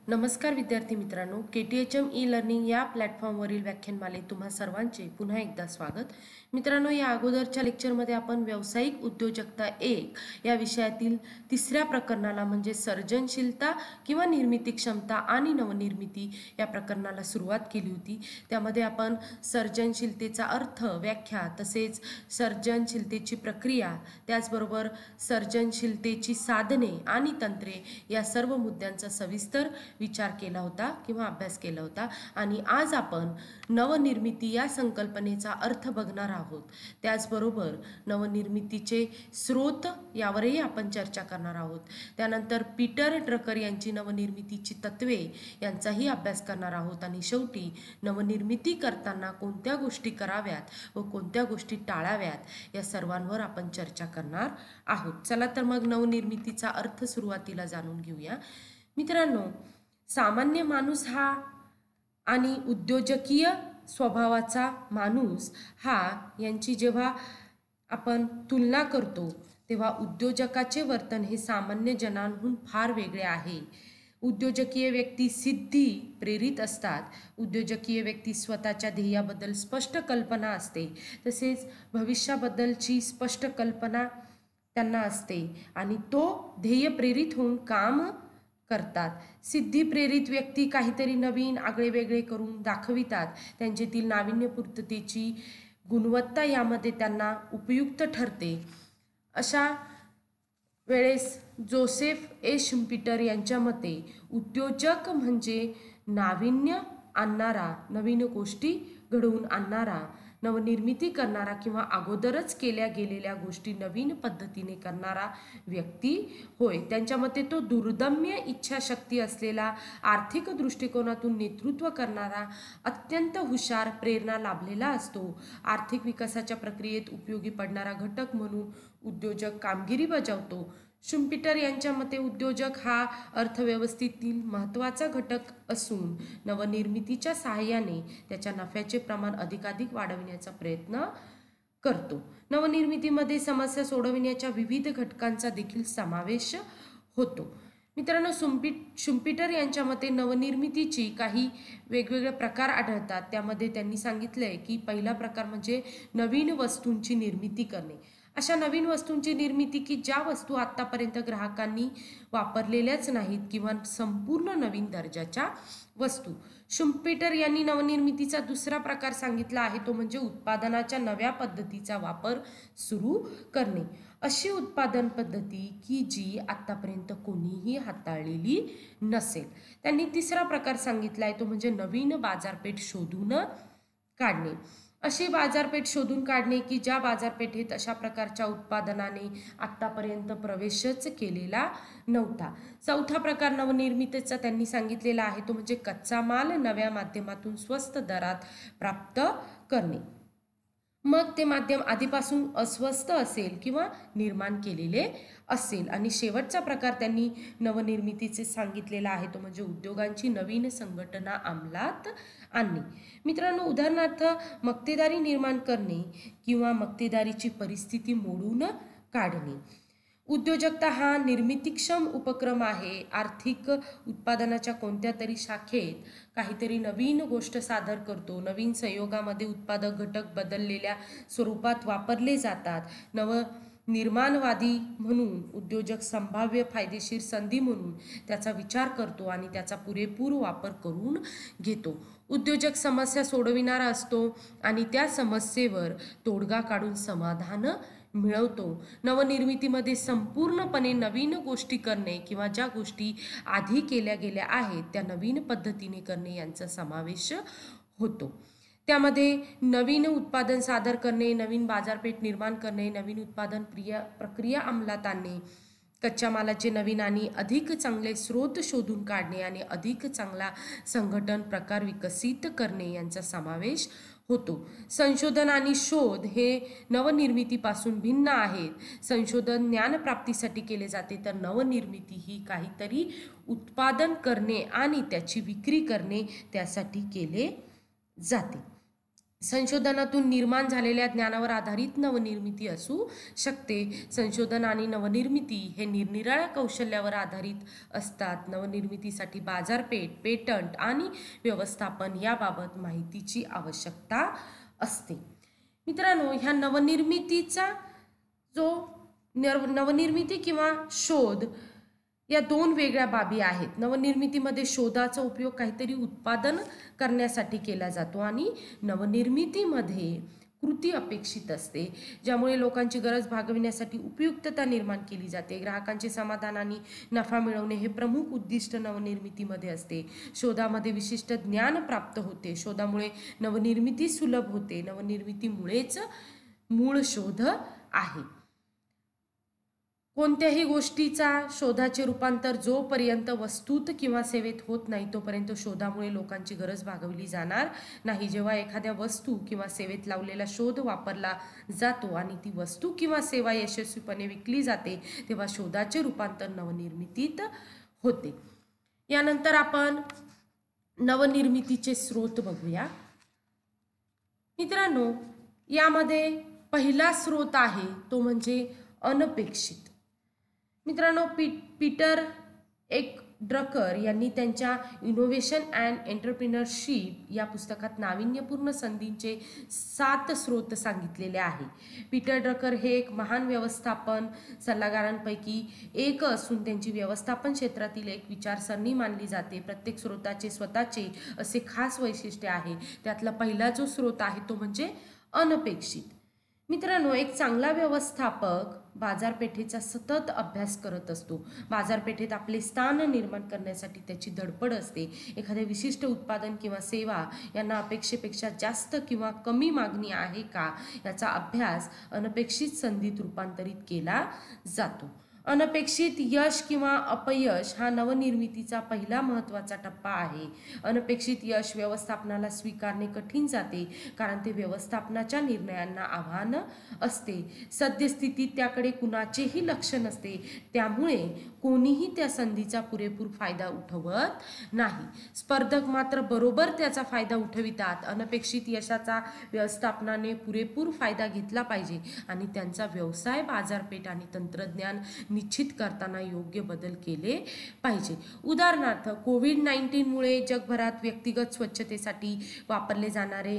नमस्कार विद्यार्थी मित्रांनो, KTHM ई लर्निंग या प्लॅटफॉर्मवरील व्याख्यानमालेत तुम्हा सर्वांचे पुन्हा एकदा स्वागत. मित्रांनो, या अगोदरच्या लेक्चरमध्ये आपण व्यावसायिक उद्योजकता 1 या विषयातील तिसऱ्या प्रकरणाला म्हणजे सर्जनशीलता किंवा निर्मिती क्षमता आणि नवनिर्मिती या प्रकरणाला सुरुवात केली होती. त्यामध्ये आपण सर्जनशीलतेचा अर्थ, व्याख्या तसेच सर्जनशीलतेची प्रक्रिया, त्याचबरोबर सर्जनशीलतेची साधने आणि तंत्रे या सर्व मुद्द्यांचा सविस्तर विचार केला होता किंवा अभ्यास केला होता. आणि आज आपण नवनिर्मिती या संकल्पनेचा अर्थ बघणार आहोत. त्याचबरोबर नवनिर्मितीचे स्रोत यावरही आपण चर्चा करणार आहोत. त्यानंतर पीटर ड्रकर यांची नवनिर्मितीची तत्वे यांचाही अभ्यास करणार आहोत. आणि शेवटी नवनिर्मिती करताना कोणत्या गोष्टी कराव्यात व कोणत्या गोष्टी टाळाव्यात या सर्वांवर आपण चर्चा करणार आहोत. चला तर मग नवनिर्मितीचा अर्थ सुरुवातीला जाणून घेऊया. मित्रांनो, सामान्य माणूस हा आणि उद्योजकीय स्वभावाचा माणूस हा यांची जेव्हा आपण तुलना करतो तेव्हा उद्योजकाचे वर्तन हे सामान्य जनांहून फार वेगळे आहे. उद्योजकीय व्यक्ती सिद्धी प्रेरित असतात. उद्योजकीय व्यक्ती स्वतःच्या ध्येयाबद्दल स्पष्ट कल्पना असते, तसेच भविष्याबद्दलची स्पष्ट कल्पना त्यांना असते आणि तो ध्येय प्रेरित होऊन काम करतात. सिद्धी प्रेरित व्यक्ती काहीतरी नवीन आगळेवेगळे करून दाखवितात. त्यांच्यातील नाविन्यपूर्ततेची गुणवत्ता यामध्ये त्यांना उपयुक्त ठरते. अशा वेळेस जोसेफ ए शुम्पीटर यांच्या मते उद्योजक म्हणजे नाविन्य आणणारा, नवीन गोष्टी घडवून आणणारा, नवनिर्मिती करणारा किंवा अगोदरच केल्या गेलेल्या गोष्टी नवीन पद्धतीने करणारा व्यक्ती होय. त्यांच्या मते तो दुर्दम्य इच्छाशक्ती असलेला, आर्थिक दृष्टिकोनातून नेतृत्व करणारा, अत्यंत हुशार, प्रेरणा लाभलेला असतो. आर्थिक विकासाच्या प्रक्रियेत उपयोगी पडणारा घटक म्हणून उद्योजक कामगिरी बजावतो. शुम्पीटर यांच्या मते उद्योजक हा अर्थव्यवस्थेतील महत्त्वाचा घटक असून नवनिर्मितीच्या सहाय्याने त्याच्या नफ्याचे प्रमाण अधिकाधिक वाढविण्याचा प्रयत्न करतो. नवनिर्मितीमध्ये समस्या सोडविण्याच्या विविध घटकांचा देखील समावेश होतो. मित्रांनो, शुम्पीटर यांच्या मते नवनिर्मितीची काही वेगवेगळे प्रकार आढळतात. त्यामध्ये त्यांनी सांगितलंय की पहिला प्रकार म्हणजे नवीन वस्तूंची निर्मिती करणे. अशा नवीन वस्तूंची निर्मिती की ज्या वस्तू आत्तापर्यंत ग्राहकांनी वापरलेल्याच नाहीत किंवा संपूर्ण नवीन दर्जाच्या वस्तू. शुम्पीटर यांनी नवनिर्मितीचा दुसरा प्रकार सांगितला आहे तो म्हणजे उत्पादनाच्या नव्या पद्धतीचा वापर सुरू करणे. अशी उत्पादन पद्धती की जी आत्तापर्यंत कोणीही हाताळलेली नसेल. त्यांनी तिसरा प्रकार सांगितला आहे तो म्हणजे नवीन बाजारपेठ शोधून काढणे. अशी बाजारपेठ शोधून काढणे की ज्या बाजारपेठेत अशा प्रकारच्या उत्पादनाने आत्तापर्यंत प्रवेशच केलेला नव्हता. चौथा प्रकार नवनिर्मितीचा त्यांनी सांगितलेला आहे तो म्हणजे कच्चा माल नव्या माध्यमातून स्वस्त दरात प्राप्त करणे. मग ते माध्यम आधीपासून अस्वस्थ असेल किंवा निर्माण केलेले असेल. आणि शेवटचा प्रकार त्यांनी नवनिर्मितीचे सांगितलेला आहे तो म्हणजे उद्योगांची नवीन संघटना अंमलात आणणे. मित्रांनो, उदाहरणार्थ मक्तेदारी निर्माण करणे किंवा मक्तेदारीची परिस्थिती मोडून काढणे. उद्योजकता हा निर्मितीक्षम उपक्रम आहे. आर्थिक उत्पादनाच्या कोणत्या तरी शाखेत काहीतरी नवीन गोष्ट सादर करतो. नवीन संयोगामध्ये उत्पादक घटक बदललेल्या स्वरूपात वापरले जातात. निर्माणवादी म्हणून उद्योजक संभाव्य फायदेशीर संधी म्हणून त्याचा विचार करतो आणि त्याचा पुरेपूर वापर करून घेतो. उद्योजक समस्या सोडविणारा असतो आणि त्या समस्येवर तोडगा काढून समाधान मिळवतो. नवनिर्मितीमध्ये संपूर्णपणे नवीन गोष्टी करणे किंवा ज्या गोष्टी आधी केल्या गेल्या आहेत त्या नवीन पद्धतीने करणे यांचा समावेश होतो. त्यामध्ये नवीन उत्पादन सादर करणे, नवीन बाजारपेठ निर्माण करणे, नवीन उत्पादन प्रक्रिया अंमलात आणणे, कच्च्या मालाचे नवीन आणि अधिक चांगले स्रोत शोधून काढणे आणि अधिक चांगला संघटन प्रकार विकसित करणे यांचा समावेश होतो. संशोधन आणि शोध हे नवनिर्मितीपासून भिन्न आहेत. संशोधन ज्ञानप्राप्तीसाठी केले जाते तर नवनिर्मिती ही काहीतरी उत्पादन करणे आणि त्याची विक्री करणे त्यासाठी केले जाते. संशोधनातून निर्माण झालेल्या ज्ञानावर आधारित नवनिर्मिती असू शकते. संशोधन आणि नवनिर्मिती हे निरनिराळ्या कौशल्यावर आधारित असतात. नवनिर्मितीसाठी बाजारपेठ, पेटंट आणि व्यवस्थापन याबाबत माहितीची आवश्यकता असते. मित्रांनो, ह्या नवनिर्मितीचा जो नवनिर्मिती किंवा शोध या दोन वेगळ्या बाबी आहेत. नवनिर्मितीमध्ये शोधाचा उपयोग काहीतरी उत्पादन करण्यासाठी केला जातो आणि नवनिर्मितीमध्ये कृती अपेक्षित असते, ज्यामुळे लोकांची गरज भागविण्यासाठी उपयुक्तता निर्माण केली जाते. ग्राहकांचे समाधान आणि नफा मिळवणे हे प्रमुख उद्दिष्ट नवनिर्मितीमध्ये असते. शोधामध्ये विशिष्ट ज्ञान प्राप्त होते. शोधामुळे नवनिर्मिती सुलभ होते. नवनिर्मितीमुळेच मूळ शोध आहे. कोणत्याही गोष्टीचा शोधाचे रूपांतर जोपर्यंत वस्तूत किंवा सेवेत होत नाही तोपर्यंत शोधामुळे लोकांची गरज भागवली जाणार नाही. जेव्हा एखाद्या वस्तू किंवा सेवेत लावलेला शोध वापरला जातो आणि ती वस्तू किंवा सेवा यशस्वीपणे विकली जाते तेव्हा शोधाचे रूपांतर नवनिर्मितीत होते. यानंतर आपण नवनिर्मितीचे स्रोत बघूया. मित्रांनो, यामध्ये पहिला स्रोत आहे तो म्हणजे अनपेक्षित. मित्रांनो, पीटर एक ड्रकर यांनी त्यांच्या इनोव्हेशन अँड एंटरप्रिनरशिप या पुस्तकात नाविन्यपूर्ण संधींचे 7 स्रोत सांगितलेले आहे. पीटर ड्रकर हे एक महान व्यवस्थापन सल्लागारांपैकी एक असून त्यांची व्यवस्थापन क्षेत्रातील एक विचारसरणी मानली जाते. प्रत्येक स्रोताचे स्वतःचे असे खास वैशिष्ट्य आहे. त्यातला पहिला जो स्रोत आहे तो म्हणजे अनपेक्षित. मित्रांनो, एक चांगला व्यवस्थापक बाजारपेठेचा सतत अभ्यास करत असतो. बाजारपेठेत आपले स्थान निर्माण करण्यासाठी त्याची धडपड असते. एखादे विशिष्ट उत्पादन किंवा सेवा यांना अपेक्षेपेक्षा जास्त किंवा कमी मागणी आहे का याचा अभ्यास अनपेक्षित संधीत रूपांतरित केला जातो. अनपेक्षित यश किंवा अपयश हा नवनिर्मितीचा पहिला महत्त्वाचा टप्पा आहे. अनपेक्षित यश व्यवस्थापनाला स्वीकारणे कठीण जाते कारण ते व्यवस्थापनाच्या निर्णयांना आव्हान असते. सद्यस्थितीत त्याकडे कुणाचेही लक्ष नसते, त्यामुळे कोणीही त्या संधीचा पुरेपूर फायदा उठवत नाही. स्पर्धक मात्र बरोबर त्याचा फायदा उठवितात. अनपेक्षित यशाचा व्यवस्थापनाने पुरेपूर फायदा घेतला पाहिजे आणि त्यांचा व्यवसाय, बाजारपेठ आणि तंत्रज्ञान निश्चित करताना योग्य बदल केले पाहिजे. उदाहरणार्थ, कोविड-19मुळे जगभरात व्यक्तिगत स्वच्छतेसाठी वापरले जाणारे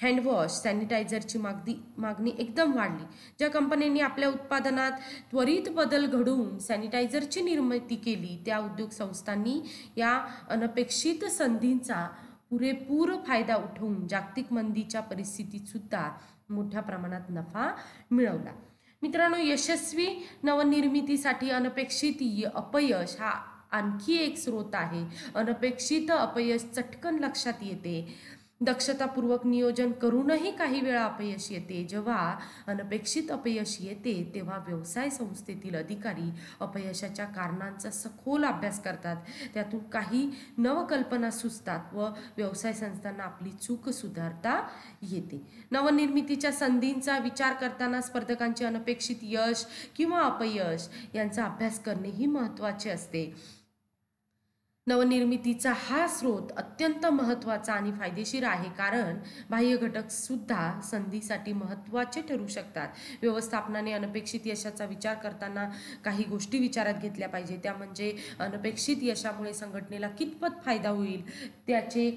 हँडवॉश, सॅनिटायझरची मागणी एकदम वाढली. ज्या कंपन्यांनी आपल्या उत्पादनात त्वरित बदल घडवून सॅनिटायझरची निर्मिती केली त्या उद्योग संस्थांनी या अनपेक्षित संधींचा पुरेपूर फायदा उठवून जागतिक मंदीच्या परिस्थितीत सुद्धा मोठ्या प्रमाणात नफा मिळवला. मित्रांनो, यशस्वी नवनिर्मितीसाठी अनपेक्षित अपयश हा आणखी एक स्रोत आहे. अनपेक्षित अपयश चटकन लक्षात येते. दक्षतापूर्वक नियोजन करूनही काही वेळा अपयश येते. जेव्हा अनपेक्षित अपयश येते तेव्हा व्यवसाय संस्थेतील अधिकारी अपयशाच्या कारणांचा सखोल अभ्यास करतात. त्यातून काही नवकल्पना सुचतात व व्यवसाय संस्थांना आपली चूक सुधारता येते. नवनिर्मितीच्या संधींचा विचार करताना स्पर्धकांचे अनपेक्षित यश किंवा अपयश यांचा अभ्यास करणेही महत्त्वाचे असते. नवनिर्मितीचा हा स्रोत अत्यंत महत्त्वाचा आणि फायदेशीर आहे कारण बाह्य घटक सुद्धा संधीसाठी महत्त्वाचे ठरू शकतात. व्यवस्थापनाने अनपेक्षित यशाचा विचार करताना काही गोष्टी विचारात घेतल्या पाहिजे. त्या म्हणजे अनपेक्षित यशामुळे संघटनेला कितपत फायदा होईल, त्याचे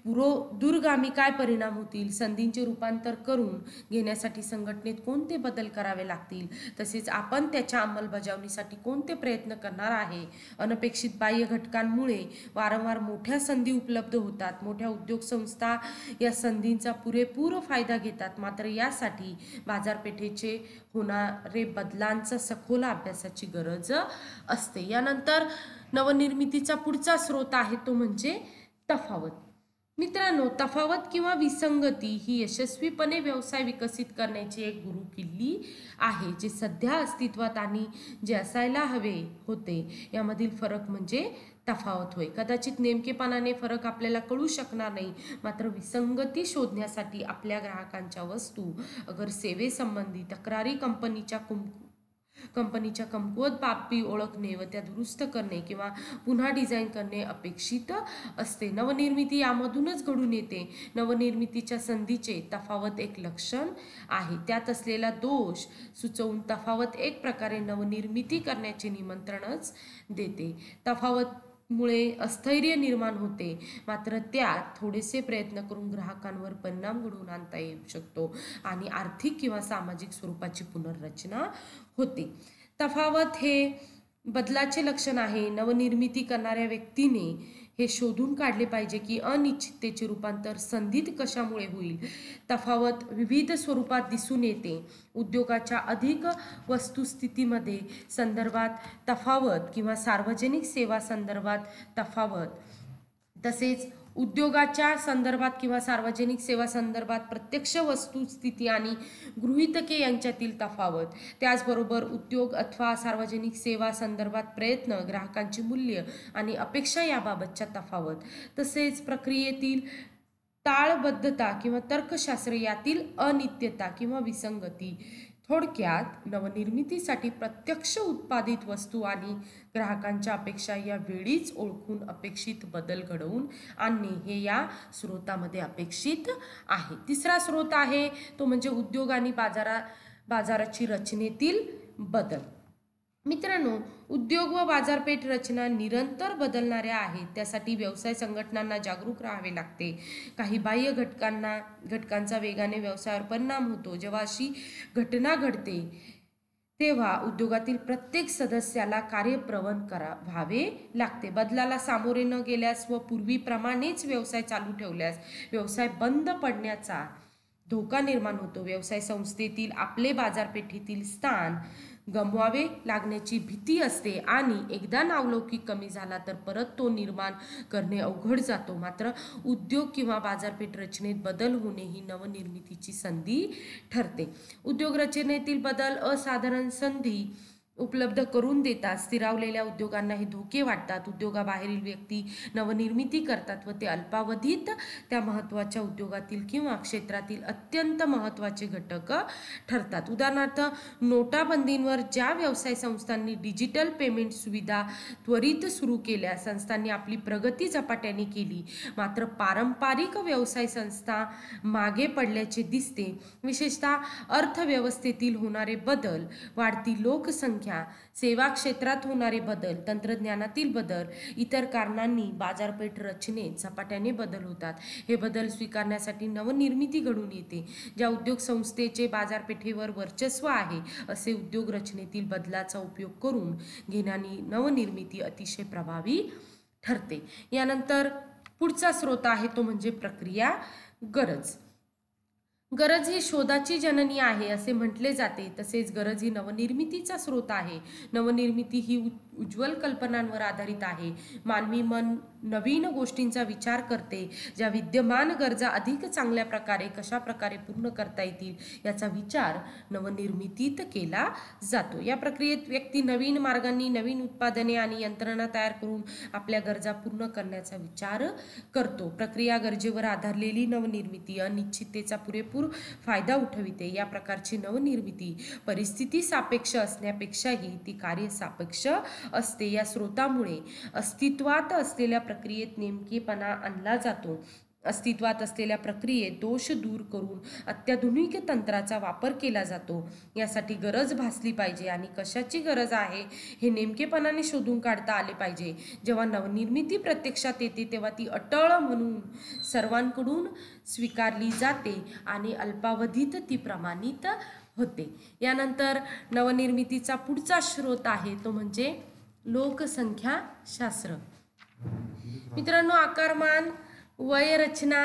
दूरगामी काय परिणाम होतील, संधींचे रूपांतर करून घेण्यासाठी संघटनेत कोणते बदल करावे लागतील, तसेच आपण त्याच्या अंमलबजावणीसाठी कोणते प्रयत्न करणार आहे. अनपेक्षित बाह्य घटकांमुळे वारंवार मोठ्या संधी उपलब्ध होतात. मोठ्या उद्योग संस्था या संधींचा पुरेपूर फायदा घेतात, मात्र यासाठी बाजारपेठेचे होणारे बदलांचा सखोल अभ्यासाची गरज असते. यानंतर नवनिर्मितीचा पुढचा स्रोत आहे तो म्हणजे तफावत. मित्रांनो, तफावत किंवा विसंगती ही यशस्वीपणे व्यवसाय विकसित करण्याची एक गुरुकिल्ली आहे. जे सध्या अस्तित्वात आणि जे असायला हवे होते यामधील फरक म्हणजे तफावत होय. कदाचित नेमकेपणाने फरक आपल्याला कळू शकणार नाही, मात्र विसंगती शोधण्यासाठी आपल्या ग्राहकांच्या वस्तू अगर सेवेसंबंधी तक्रारी, कंपनीच्या कंपनीच्या कमकुवत बाबी ओळखणे व त्या दुरुस्त करणे किंवा पुन्हा डिझाईन करणे अपेक्षित असते. नवनिर्मिती यामधूनच घडून येते. नवनिर्मितीच्या संधीचे तफावत एक लक्षण आहे. त्यात असलेला दोष सुचवून तफावत एक प्रकारे नवनिर्मिती करण्याचे निमंत्रणच देते. तफावत मुळे अस्थैर्य निर्माण होते, मात्र त्यात थोडेसे प्रयत्न करून ग्राहकांवर परिणाम घडवून आणता येऊ शकतो आणि आर्थिक किंवा सामाजिक स्वरूपाची पुनर्रचना होते. तफावत हे बदलाचे लक्षण आहे. नवनिर्मिती करणाऱ्या व्यक्तीने हे शोधून काढले पाहिजे की अनिश्चिततेचे रूपांतर संधीत कशामुळे होईल. तफावत विविध स्वरूपात दिसून येते. उद्योगाच्या अधिक वस्तुस्थितीमध्ये संदर्भात तफावत किंवा सार्वजनिक सेवा संदर्भात तफावत, तसेच उद्योगाच्या संदर्भात किंवा सार्वजनिक सेवा संदर्भात प्रत्यक्ष वस्तुस्थिती आणि गृहीतके यांच्यातील तफावत. त्याचबरोबर उद्योग अथवा सार्वजनिक सेवा संदर्भात प्रयत्न, ग्राहकांची मूल्य आणि अपेक्षा याबाबतच्या तफावत, तसेच प्रक्रियेतील ताळबद्धता किंवा तर्कशास्त्र यातील अनित्यता किंवा विसंगती. थोडक्यात नवनिर्मितीसाठी प्रत्यक्ष उत्पादित वस्तू आणि ग्राहकांच्या अपेक्षा या वेळीच ओळखून अपेक्षित बदल घडवून आणणे हे या स्रोतामध्ये अपेक्षित आहे. तिसरा स्रोत आहे तो म्हणजे उद्योग आणि बाजाराची रचनेतील बदल. मित्रांनो, उद्योग व बाजारपेठ रचना निरंतर बदलणाऱ्या आहेत. त्यासाठी व्यवसाय संघटनांना जागरूक राहावे लागते. काही बाह्य घटकांचा वेगाने व्यवसायावर परिणाम होतो. जेव्हा अशी घटना घडते तेव्हा उद्योगातील प्रत्येक सदस्याला कार्यप्रवण व्हावे लागते. बदलाला सामोरे न गेल्यास व पूर्वीप्रमाणेच व्यवसाय चालू ठेवल्यास व्यवसाय बंद पडण्याचा धोका निर्माण होतो. व्यवसाय संस्थेतील आपले बाजारपेठेतील स्थान गमवावे लागण्याची भीती असते आणि एकदा नावलौकिक कमी झाला तर परत तो निर्माण करणे अवघड जातो. मात्र उद्योग किंवा बाजारपेठ रचनेत बदल होणे ही नवनिर्मितीची संधी ठरते. उद्योग रचनेतील बदल असाधारण संधी उपलब्ध करून देतात. स्थिरावलेल्या उद्योगांना हे धोके वाटतात. उद्योगाबाहेरील व्यक्ती नवनिर्मिती करतात व ते अल्पावधीत त्या महत्त्वाच्या उद्योगातील किंवा क्षेत्रातील अत्यंत महत्त्वाचे घटक ठरतात. उदाहरणार्थ, नोटाबंदीवर ज्या व्यवसाय संस्थांनी डिजिटल पेमेंट सुविधा त्वरित सुरू केल्या, संस्थांनी आपली प्रगती झपाट्याने केली. मात्र पारंपरिक व्यवसाय संस्था मागे पडल्याचे दिसते. विशेषतः अर्थव्यवस्थेतील होणारे बदल, वाढती लोकसंख्या, सेवा क्षेत्रात होणारे बदल, तंत्रज्ञानातील बदल, इतर कारणांनी बाजारपेठ रचनेत झपाट्याने बदल होतात. हे बदल स्वीकारण्यासाठी नवनिर्मिती घडून येते. ज्या उद्योग संस्थेचे बाजारपेठेवर वर्चस्व आहे असे उद्योग रचनेतील बदलाचा उपयोग करून घेण्याने नवनिर्मिती अतिशय प्रभावी ठरते. यानंतर पुढचा स्रोत आहे तो म्हणजे प्रक्रिया गरज. गरज ही शोधाची जननी आहे असे म्हटले जाते. तसेच गरज ही नवनिर्मितीचा स्रोत आहे. नवनिर्मिती ही उज्ज्वल कल्पनांवर आधारित आहे. मानवी मन नवीन गोष्टींचा विचार करते. ज्या विद्यमान गरजा अधिक चांगल्या प्रकारे कशा प्रकारे पूर्ण करता येतील याचा विचार नवनिर्मितीत केला जातो. या प्रक्रियेत व्यक्ती नवीन मार्गांनी नवीन उत्पादने आणि यंत्रणा तयार करून आपल्या गरजा पूर्ण करण्याचा विचार करतो. प्रक्रिया गरजेवर आधारलेली नवनिर्मिती अनिश्चिततेचा पुरेपूर फायदा उठविते. या प्रकारची नवनिर्मिती परिस्थिती सापेक्ष असण्यापेक्षाही ती कार्यसापेक्ष असते. या स्रोतामुळे अस्तित्वात असलेल्या प्रक्रियेत नेमकेपणा आणला जातो. अस्तित्वात असलेल्या प्रक्रियेत दोष दूर करून अत्याधुनिक तंत्राचा वापर केला जातो. यासाठी गरज भासली पाहिजे आणि कशाची गरज आहे हे नेमकेपणाने शोधून काढता आले पाहिजे. जेव्हा नवनिर्मिती प्रत्यक्षात येते तेव्हा ती अटळ म्हणून सर्वांकडून स्वीकारली जाते आणि अल्पावधीत ती प्रमाणित होते. यानंतर नवनिर्मितीचा पुढचा स्रोत आहे तो म्हणजे लोकसंख्याशास्त्र. मित्रांनो, आकारमान, वयरचना,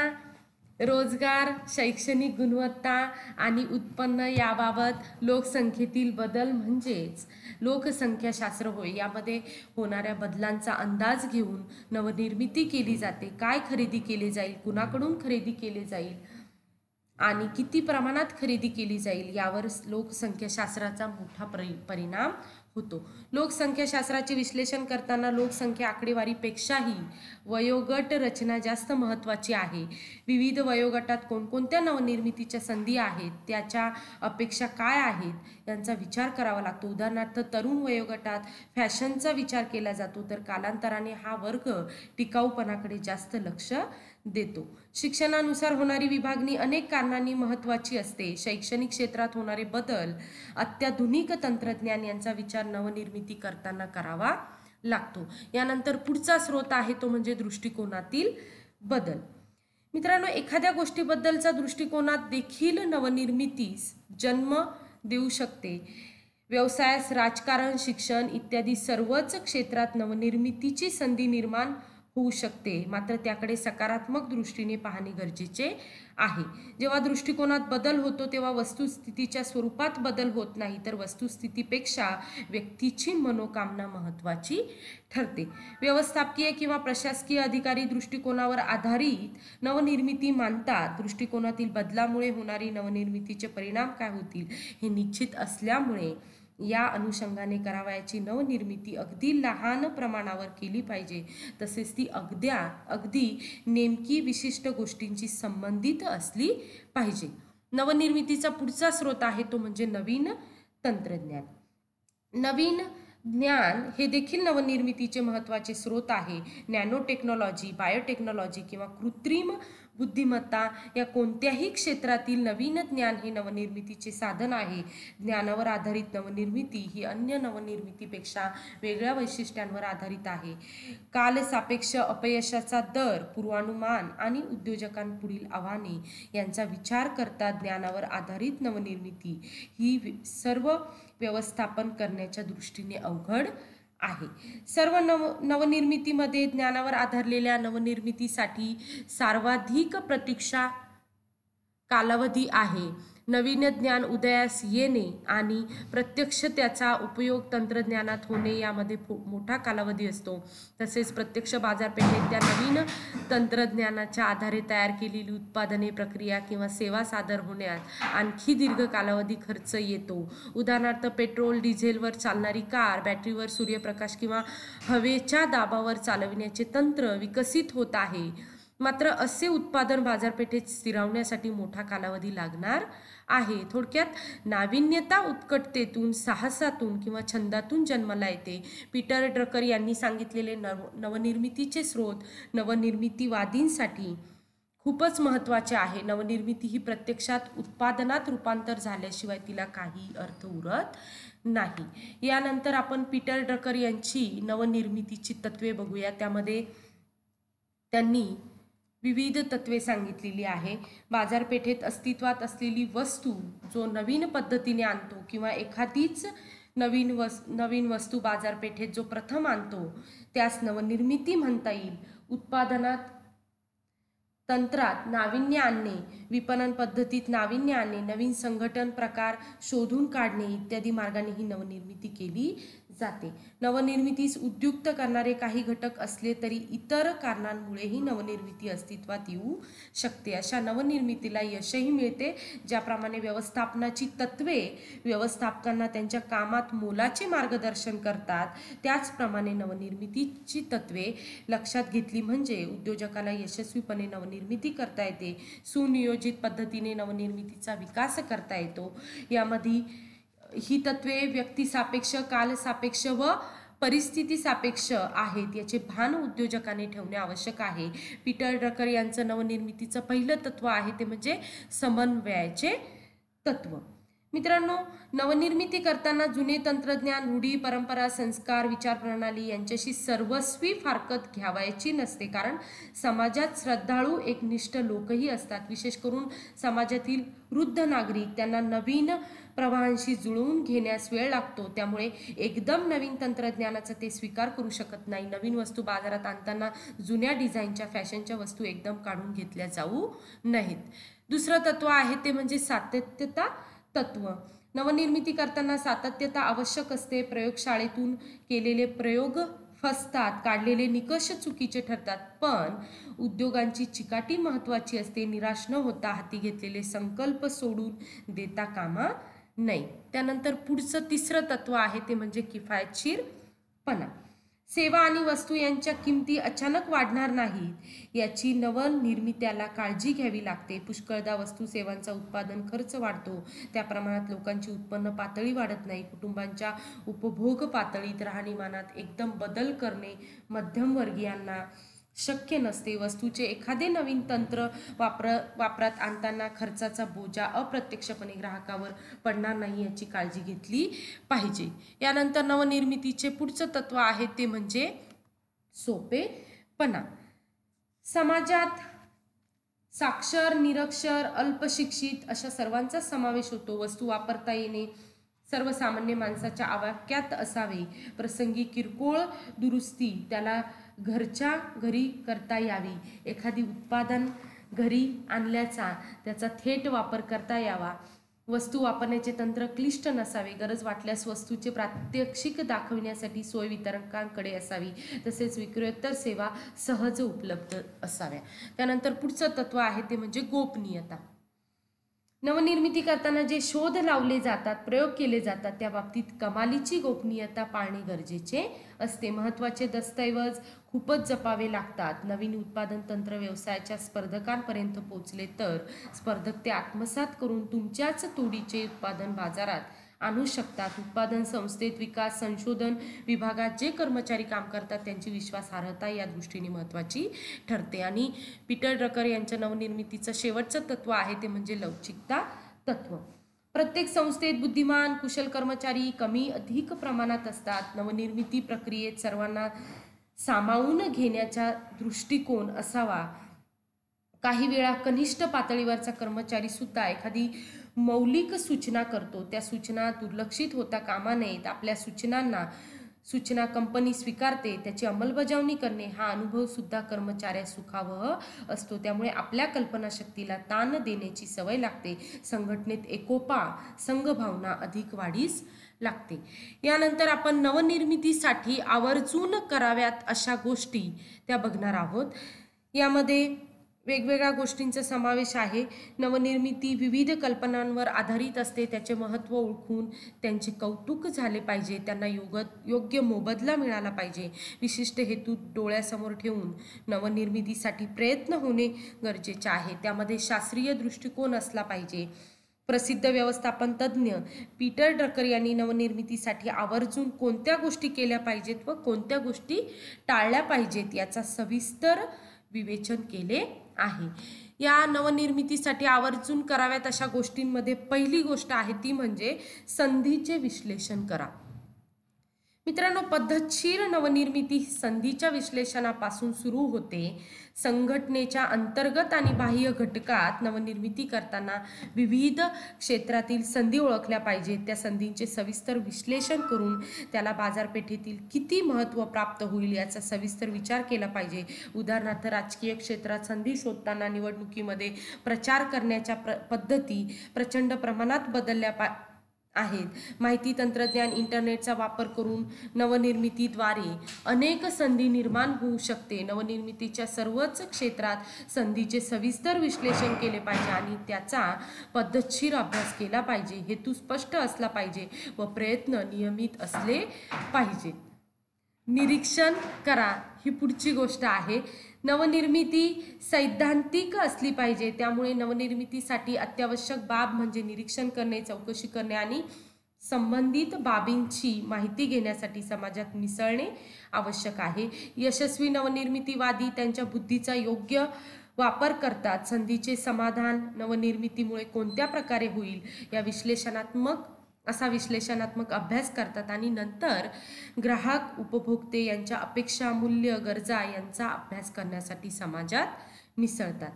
रोजगार, शैक्षणिक गुणवत्ता आणि उत्पन्न याबाबत लोकसंख्येतील बदल म्हणजेच लोकसंख्याशास्त्र होय. यामध्ये होणाऱ्या बदलांचा अंदाज घेऊन नवनिर्मिती केली जाते. काय खरेदी केले जाईल, कुणाकडून खरेदी केले जाईल आणि किती प्रमाणात खरेदी केली जाईल यावर लोकसंख्याशास्त्राचा मोठा परिणाम होतो. लोकसंख्याशास्त्राचे विश्लेषण करताना लोकसंख्या आकडेवारीपेक्षाही वयोगट रचना जास्त महत्त्वाची आहे. विविध वयोगटात कोणकोणत्या नवनिर्मितीच्या संधी आहेत, त्याच्या अपेक्षा काय आहेत यांचा विचार करावा लागतो. उदाहरणार्थ तरुण वयोगटात फॅशनचा विचार केला जातो, तर कालांतराने हा वर्ग टिकाऊपणाकडे जास्त लक्ष देतो. शिक्षणानुसार होणारी विभागणी अनेक कारणांनी महत्त्वाची असते. शैक्षणिक क्षेत्रात होणारे बदल, अत्याधुनिक तंत्रज्ञान यांचा विचार नवनिर्मिती करताना करावा लागतो. यानंतर पुढचा स्रोत आहे तो म्हणजे दृष्टिकोनातील बदल. मित्रांनो, एखाद्या गोष्टीबद्दलचा दृष्टिकोनात देखील नवनिर्मितीस जन्म देऊ शकते. व्यवसायास, राजकारण, शिक्षण इत्यादी सर्वच क्षेत्रात नवनिर्मितीची संधी निर्माण होऊ शकते, मात्र त्याकडे सकारात्मक दृष्टीने पाहणे गरजेचे आहे. जेव्हा दृष्टिकोनात बदल होतो तेव्हा वस्तुस्थितीच्या स्वरूपात बदल होत नाही, तर वस्तुस्थितीपेक्षा व्यक्तीची मनोकामना महत्त्वाची ठरते. व्यवस्थापकीय किंवा प्रशासकीय अधिकारी दृष्टिकोनावर आधारित नवनिर्मिती मानतात. दृष्टिकोनातील बदलामुळे होणारी नवनिर्मितीचे परिणाम काय होतील हे निश्चित असल्यामुळे या अनुषंगाने करावयाची नवनिर्मिती अगदी लहान प्रमाणावर केली पाहिजे, तसेच ती अगदी नेमकी विशिष्ट गोष्टींची संबंधित असली पाहिजे. नवनिर्मितीचा पुढचा स्रोत आहे तो म्हणजे नवीन तंत्रज्ञान. नवीन ज्ञान हे देखील नवनिर्मितीचे महत्त्वाचे स्रोत आहे. नॅनो टेक्नॉलॉजी, बायोटेक्नॉलॉजी किंवा कृत्रिम बुद्धिमत्ता या कोणत्याही क्षेत्रातील नवीन ज्ञान हे नवनिर्मितीचे साधन आहे. ज्ञानावर आधारित नवनिर्मिती ही अन्य नवनिर्मितीपेक्षा वेगळ्या वैशिष्ट्यांवर आधारित आहे. कालसापेक्ष अपयशाचा दर, पूर्वानुमान आणि उद्योजकांपुढील आव्हाने यांचा विचार करता ज्ञानावर आधारित नवनिर्मिती ही सर्व व्यवस्थापन करण्याच्या दृष्टीने अवघड आहे. सर्व नवनिर्मितीमध्ये ज्ञानावर आधारलेल्या नवनिर्मितीसाठी सर्वाधिक प्रतीक्षा कालावधी आहे. नवीन ज्ञान उदयास येणे आणि प्रत्यक्ष त्याचा उपयोग तंत्रज्ञानात होणे यामध्ये मोठा कालावधी असतो. तसेच प्रत्यक्ष बाजारपेठेत त्या नवीन तंत्रज्ञानाच्या आधारे तयार केलेली उत्पादने, प्रक्रिया किंवा सेवा सादर होण्यात आणखी दीर्घ कालावधी खर्च येतो. उदाहरणार्थ पेट्रोल, डिझेलवर चालणारी कार, बॅटरीवर सूर्यप्रकाश किंवा हवेच्या दाबावर चालविण्याचे तंत्र विकसित होत आहे, मात्र असे उत्पादन बाजारपेठेत स्थिरावण्यासाठी मोठा कालावधी लागणार आहे. थोडक्यात नाविन्यता उत्कटतेतून, साहसातून किंवा छंदातून जन्माला येते. पीटर ड्रकर यांनी सांगितलेले नवनिर्मितीचे स्रोत नवनिर्मितीवादींसाठी खूपच महत्त्वाचे आहे. नवनिर्मिती ही प्रत्यक्षात उत्पादनात रूपांतर झाल्याशिवाय तिला काही अर्थ उरत नाही. यानंतर आपण पीटर ड्रकर यांची नवनिर्मितीची तत्वे बघूया. त्यामध्ये त्यांनी विविध तत्वे सांगितलेली आहे. बाजारपेठेत अस्तित्वात असलेली वस्तू जो नवीन पद्धतीने आणतो किंवा एखादीच नवीन वस्तू बाजारपेठेत जो प्रथम आणतो त्यास नवनिर्मिती म्हणता येईल. उत्पादनात, तंत्रात नाविन्य आणणे, विपणन पद्धतीत नाविन्य आणणे, नवीन संघटन प्रकार शोधून काढणे इत्यादी मार्गाने ही नवनिर्मिती केली जाते. नवनिर्मितीस उद्युक्त करणारे काही घटक असले तरी इतर कारणांमुळेही नवनिर्मिती अस्तित्वात येऊ शकते. अशा नवनिर्मितीला यशही मिळते. ज्याप्रमाणे व्यवस्थापनाची तत्वे व्यवस्थापकांना त्यांच्या कामात मोलाचे मार्गदर्शन करतात, त्याचप्रमाणे नवनिर्मितीची तत्वे लक्षात घेतली म्हणजे उद्योजकाला यशस्वीपणे नवनिर्मिती करता येते. सुनियोजित पद्धतीने नवनिर्मितीचा विकास करता येतो. यामध्ये ही तत्वे व्यक्तिसापेक्ष, कालसापेक्ष व परिस्थिती सापेक्ष आहेत याचे भान उद्योजकाने ठेवणे आवश्यक आहे. पीटर ड्रकर यांचं नवनिर्मितीचं पहिलं तत्व आहे ते म्हणजे समन्वयाचे तत्व. मित्रांनो, नवनिर्मिती करताना जुने तंत्रज्ञान, रूढी, परंपरा, संस्कार, विचारप्रणाली यांच्याशी सर्वस्वी फारकत घ्यावायची नसते. कारण समाजात श्रद्धाळू, एकनिष्ठ लोकही असतात. विशेष करून समाजातील वृद्ध नागरिक, त्यांना नवीन प्रवाहांशी जुळवून घेण्यास वेळ लागतो. त्यामुळे एकदम नवीन तंत्रज्ञानाचा ते स्वीकार करू शकत नाही. नवीन वस्तू बाजारात आणताना जुन्या डिझाईनच्या, फॅशनच्या वस्तू एकदम काढून घेतल्या जाऊ नयेत. दुसरं तत्व आहे ते म्हणजे सातत्यता तत्व. नवनिर्मिती करताना सातत्यता आवश्यक असते. प्रयोगशाळेतून केलेले प्रयोग फसतात, काढलेले निकष चुकीचे ठरतात, पण उद्योगांची चिकाटी महत्त्वाची असते. निराश न होता हाती घेतलेले संकल्प सोडून देता कामा नाही. त्यानंतर पुढचं तिसरं तत्व आहे ते म्हणजे किफायतशीरपणा. सेवा आणि वस्तू यांच्या किमती अचानक वाढणार नाहीत याची नवनिर्मित्याला काळजी घ्यावी लागते. पुष्कळदा वस्तू सेवांचा उत्पादन खर्च वाढतो, त्या प्रमाणात लोकांची उत्पन्न पातळी वाढत नाही. कुटुंबांच्या उपभोग पातळीत राहणीमानात एकदम बदल करणे मध्यमवर्गीयांना शक्य नसते. वस्तूचे एखादे नवीन तंत्र वापरात आणताना खर्चाचा बोजा अप्रत्यक्षपणे ग्राहकावर पडणार नाही याची काळजी घेतली पाहिजे. यानंतर नवनिर्मितीचे पुढचं तत्व आहे ते म्हणजे सोपेपणा. समाजात साक्षर, निरक्षर, अल्पशिक्षित अशा सर्वांचा समावेश होतो. वस्तू वापरता येणे सर्वसामान्य माणसाच्या आवाक्यात असावे. प्रसंगी किरकोळ दुरुस्ती त्याला घरच्या घरी करता यावी. एखादी उत्पादन घरी आणल्याचा त्याचा थेट वापर करता यावा. वस्तू वापरण्याचे तंत्र क्लिष्ट नसावे. गरज वाटल्यास वस्तूचे प्रात्यक्षिक दाखविण्यासाठी सोय वितरकांकडे असावी. तसेच विक्रेतर सेवा सहज उपलब्ध असाव्या. त्यानंतर पुढचं तत्व आहे ते म्हणजे गोपनीयता. नवनिर्मिती करताना जे शोध लावले जातात, प्रयोग केले जातात, त्या बाबतीत कमालीची गोपनीयता पाळणे गरजेचे असते. महत्त्वाचे दस्तऐवज खूपच जपावे लागतात. नवीन उत्पादन तंत्र व्यवसायाच्या स्पर्धकांपर्यंत पोहोचले तर स्पर्धक ते आत्मसात करून तुमच्याच तोडीचे उत्पादन बाजारात आणू शकतात. उत्पादन संस्थेत विकास संशोधन विभागात जे कर्मचारी काम करतात त्यांची विश्वासार्हता या दृष्टीने महत्त्वाची ठरते. आणि पीटर ड्रकर यांच्या नवनिर्मितीचं शेवटचं तत्व आहे ते म्हणजे लवचिकता तत्व. प्रत्येक संस्थेत बुद्धिमान कुशल कर्मचारी कमी अधिक प्रमाणात असतात. नवनिर्मिती प्रक्रियेत सर्वांना सामावून घेण्याचा दृष्टिकोन असावा. काही वेळा कनिष्ठ पातळीवरचा कर्मचारी सुद्धा एखादी मौलिक सूचना करतो, त्या सूचना दुर्लक्षित होता कामा नयेत. आपल्या सूचना कंपनी स्वीकारते, त्याची अंमलबजावणी करणे हा अनुभव सुद्धा कर्मचाऱ्यास सुखावह असतो. त्यामुळे आपल्या कल्पनाशक्तीला ताण देण्याची सवय लागते. संघटनेत एकोपा संघभावना अधिक वाढीस लागते. यानंतर आपण नवनिर्मितीसाठी आवर्जून कराव्यात अशा गोष्टी त्या बघणार आहोत. यामध्ये वेगवेगळ्या गोष्टींचा समावेश आहे. नवनिर्मिती विविध कल्पनांवर आधारित असते. त्याचे महत्त्व ओळखून त्यांचे कौतुक झाले पाहिजे. त्यांना योग्य मोबदला मिळाला पाहिजे. विशिष्ट हेतू डोळ्यासमोर ठेवून नवनिर्मितीसाठी प्रयत्न होणे गरजेचे आहे. त्यामध्ये शास्त्रीय दृष्टिकोन असला पाहिजे. प्रसिद्ध व्यवस्थापन तज्ज्ञ पीटर ड्रकर यांनी नवनिर्मितीसाठी आवर्जून कोणत्या गोष्टी केल्या पाहिजेत व कोणत्या गोष्टी टाळल्या पाहिजेत याचा सविस्तर विवेचन केले आहे. या नवनिर्मितीसाठी आवर्जून कराव्यात अशा गोष्टींमध्ये पहिली गोष्ट आहे ती म्हणजे संधीचे विश्लेषण करा. मित्रांनो, पद्धतशीर नवनिर्मिती संधीच्या विश्लेषणापासून सुरू होते. संघटनेच्या अंतर्गत आणि बाह्य घटकात नवनिर्मिती करताना विविध क्षेत्रातील संधी ओळखल्या पाहिजेत. त्या संधींचे सविस्तर विश्लेषण करून त्याला बाजारपेठेतील किती महत्त्व प्राप्त होईल याचा सविस्तर विचार केला पाहिजे. उदाहरणार्थ, राजकीय क्षेत्रात संधी शोधताना निवडणुकीमध्ये प्रचार करण्याच्या पद्धती प्रचंड प्रमाणात बदलल्या आहेत. माहिती तंत्रज्ञान इंटरनेटचा वापर करून नवनिर्मितीद्वारे अनेक संधी निर्माण होऊ शकते. नवनिर्मितीच्या सर्वच क्षेत्रात संधीचे सविस्तर विश्लेषण केले पाहिजे आणि त्याचा पद्धतशीर अभ्यास केला पाहिजे. हेतू स्पष्ट असला पाहिजे व प्रयत्न नियमित असले पाहिजे. निरीक्षण करा ही पुढची गोष्ट आहे. नवनिर्मिती सैद्धांतिक असली पाहिजे. त्यामुळे नवनिर्मितीसाठी अत्यावश्यक बाब म्हणजे निरीक्षण करणे, चौकशी करणे आणि संबंधित बाबींची माहिती घेण्यासाठी समाजात मिसळणे आवश्यक आहे. यशस्वी नवनिर्मितीवादी त्यांच्या बुद्धीचा योग्य वापर करतात. संधीचे समाधान नवनिर्मितीमुळे कोणत्या प्रकारे होईल या विश्लेषणात्मक अभ्यास करतात आणि नंतर ग्राहक, उपभोक्ते यांच्या अपेक्षा, मूल्य, गरजा यांचा अभ्यास करण्यासाठी समाजात मिसळतात.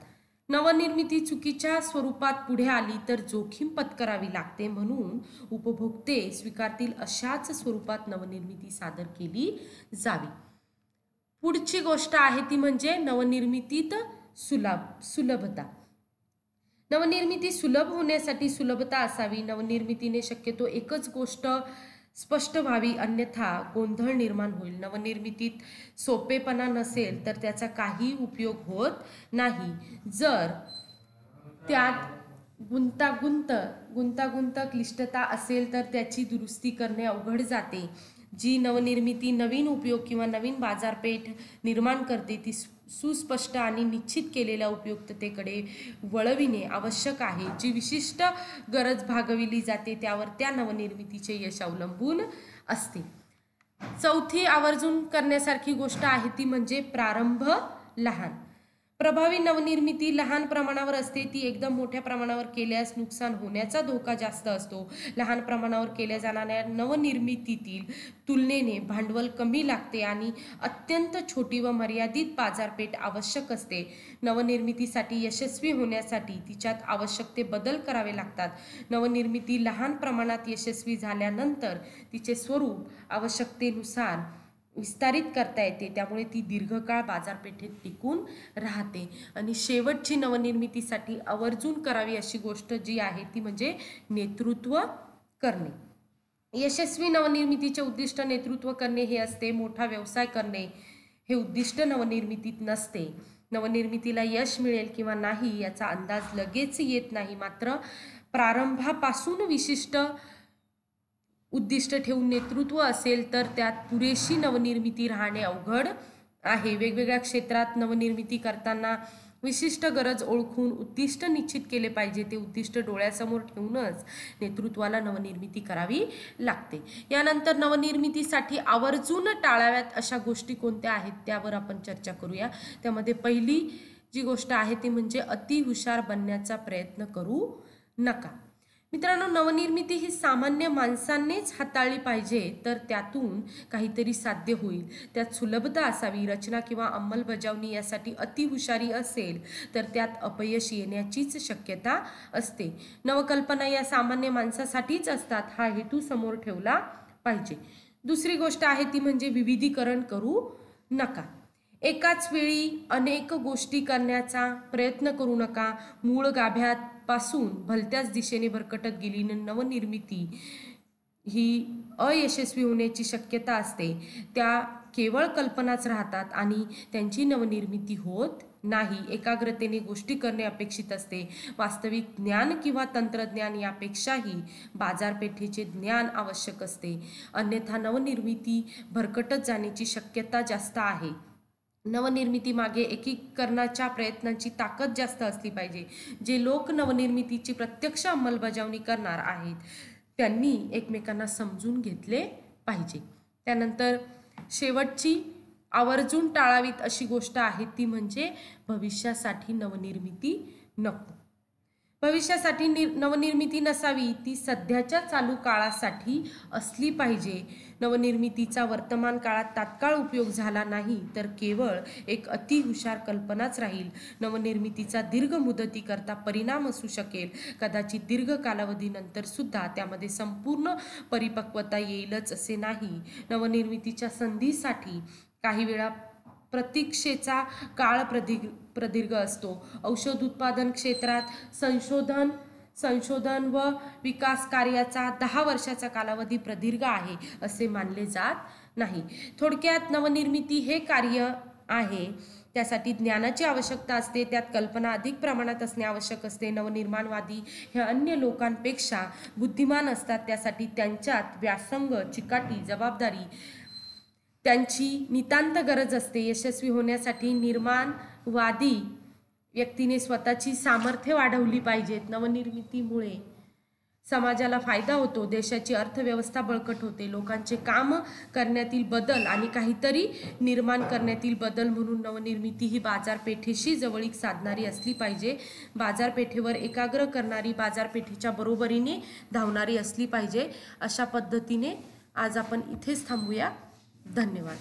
नवनिर्मिती चुकीच्या स्वरूपात पुढे आली तर जोखीम पत्करावी लागते. म्हणून उपभोक्ते स्वीकारतील अशाच स्वरूपात नवनिर्मिती सादर केली जावी. पुढची गोष्ट आहे ती म्हणजे नवनिर्मितीत सुलभता. नवनिर्मिती सुलभ होण्यासाठी सुलभता असावी. नवनिर्मितीने शक्यतो एकच गोष्ट स्पष्ट व्हावी, अन्यथा गोंधळ निर्माण होईल. नवनिर्मितीत सोपेपणा नसेल तर त्याचा काही उपयोग होत नाही. जर त्यात गुंतागुंत क्लिष्टता असेल तर त्याची दुरुस्ती करणे अवघड जाते. जी नवनिर्मिती नवीन उपयोग किंवा नवीन बाजारपेठ निर्माण करते ती सुस्पष्ट आणि निश्चित केलेल्या उपयुक्ततेकडे वळविणे आवश्यक आहे. जी विशिष्ट गरज भागविली जाते त्यावर त्या नवनिर्मितीचे यश अवलंबून असते. चौथी आवर्जून करण्यासारखी गोष्ट आहे ती म्हणजे प्रारंभ लहान. प्रभावी नवनिर्मिती लहान प्रमाणावर असते. ती एकदम मोठ्या प्रमाणावर केल्यास नुकसान होण्याचा धोका जास्त असतो. लहान प्रमाणावर केल्या जाणाऱ्या नवनिर्मितीतील तुलनेने भांडवल कमी लागते आणि अत्यंत छोटी व मर्यादित बाजारपेठ आवश्यक असते. नवनिर्मितीसाठी यशस्वी होण्यासाठी तिच्यात आवश्यक ते बदल करावे लागतात. नवनिर्मिती लहान प्रमाणात यशस्वी झाल्यानंतर तिचे स्वरूप आवश्यकतेनुसार विस्तारित करता येते. त्यामुळे ती दीर्घकाळ बाजारपेठेत टिकून राहते. आणि शेवटची नवनिर्मितीसाठी आवर्जून करावी अशी गोष्ट जी आहे ती म्हणजे नेतृत्व करणे. यशस्वी नवनिर्मितीचे उद्दिष्ट नेतृत्व करणे हे असते. मोठा व्यवसाय करणे हे उद्दिष्ट नवनिर्मितीत नसते. नवनिर्मितीला यश मिळेल किंवा नाही याचा अंदाज लगेच येत नाही. मात्र प्रारंभापासून विशिष्ट उद्दिष्ट ठेवून नेतृत्व असेल तर त्यात पुरेशी नवनिर्मिती राहणे अवघड आहे. वेगवेगळ्या क्षेत्रात नवनिर्मिती करताना विशिष्ट गरज ओळखून उद्दिष्ट निश्चित केले पाहिजे. ते उद्दिष्ट डोळ्यासमोर ठेवूनच नेतृत्वाला नवनिर्मिती करावी लागते. यानंतर नवनिर्मितीसाठी आवर्जून टाळाव्यात अशा गोष्टी कोणत्या आहेत त्यावर आपण चर्चा करूया. त्यामध्ये पहिली जी गोष्ट आहे ती म्हणजे अति हुशार बनण्याचा प्रयत्न करू नका. मित्रांनो, नवनिर्मिती ही सामान्य माणसांनीच हाताळली पाहिजे तर त्यातून काहीतरी साध्य होईल. त्यात सुलभता असावी. रचना किंवा अंमलबजावणी यासाठी अतिहुशारी असेल तर त्यात अपयश येण्याचीच शक्यता असते. नवकल्पना या सामान्य माणसासाठीच असतात हा हेतू समोर ठेवला पाहिजे. दुसरी गोष्ट आहे ती म्हणजे विविधीकरण करू नका. एकाच वेळी अनेक गोष्टी करण्याचा प्रयत्न करू नका. मूळ गाभ्यात पासून भलत्याच दिशेने भरकटत गेली नवनिर्मिती ही अयशस्वी होण्याची शक्यता असते. त्या केवळ कल्पनाच राहतात आणि त्यांची नवनिर्मिती होत नाही. एकाग्रतेने गोष्टी करणे अपेक्षित असते. वास्तविक ज्ञान किंवा तंत्रज्ञान यापेक्षाही बाजारपेठेचे ज्ञान आवश्यक असते. अन्यथा नवनिर्मिती भरकटत जाण्याची शक्यता जास्त आहे. नवनिर्मिती मागे एकीकरणाच्या प्रयत्नांची ताकद जास्त असली पाहिजे. जे लोक नवनिर्मितीची प्रत्यक्ष अंमलबजावणी करणार आहेत त्यांनी एकमेकांना समजून घेतले पाहिजे. त्यानंतर शेवटची आवर्जून टाळावीत अशी गोष्ट आहे ती म्हणजे भविष्यासाठी नवनिर्मिती नको. भविष्यासाठी नवनिर्मिती नसावी. ती सध्याच्या चालू काळासाठी असली पाहिजे. नवनिर्मितीचा वर्तमान काळात तात्काळ उपयोग झाला नाही तर केवळ एक अतिहुशार कल्पनाच राहील. नवनिर्मितीचा दीर्घ मुदतीकरता परिणाम असू शकेल. कदाचित दीर्घ कालावधीनंतर सुद्धा त्यामध्ये संपूर्ण परिपक्वता येईलच असे नाही. नवनिर्मितीच्या संधीसाठी काही वेळा प्रतीक्षेचा काळ प्रदीर्घ असतो. औषध उत्पादन क्षेत्रात संशोधन व विकास कार्याचा 10 वर्षाचा कालावधी प्रदीर्घ आहे असे मानले जात नाही. थोडक्यात नवनिर्मिती हे कार्य आहे. त्यासाठी ज्ञानाची आवश्यकता असते. त्यात कल्पना अधिक प्रमाणात असणे आवश्यक असते. नवनिर्माणवादी हे अन्य लोकांपेक्षा बुद्धिमान असतात. त्यासाठी त्यांच्यात व्यासंग, चिकाटी, जबाबदारी त्यांची नितांत गरज असते. यशस्वी होण्यासाठी निर्माणवादी व्यक्तीने स्वतःची सामर्थ्य वाढवली पाहिजेत. नवनिर्मितीमुळे समाजाला फायदा होतो. देशाची अर्थव्यवस्था बळकट होते. लोकांचे काम करण्यातील बदल आणि काहीतरी निर्माण करण्यातील बदल म्हणून नवनिर्मिती ही बाजारपेठेशी जवळीक साधणारी असली पाहिजे. बाजारपेठेवर एकाग्र करणारी, बाजारपेठेच्या बरोबरीने धावणारी असली पाहिजे. अशा पद्धतीने आज आपण इथेच थांबूया. धन्यवाद.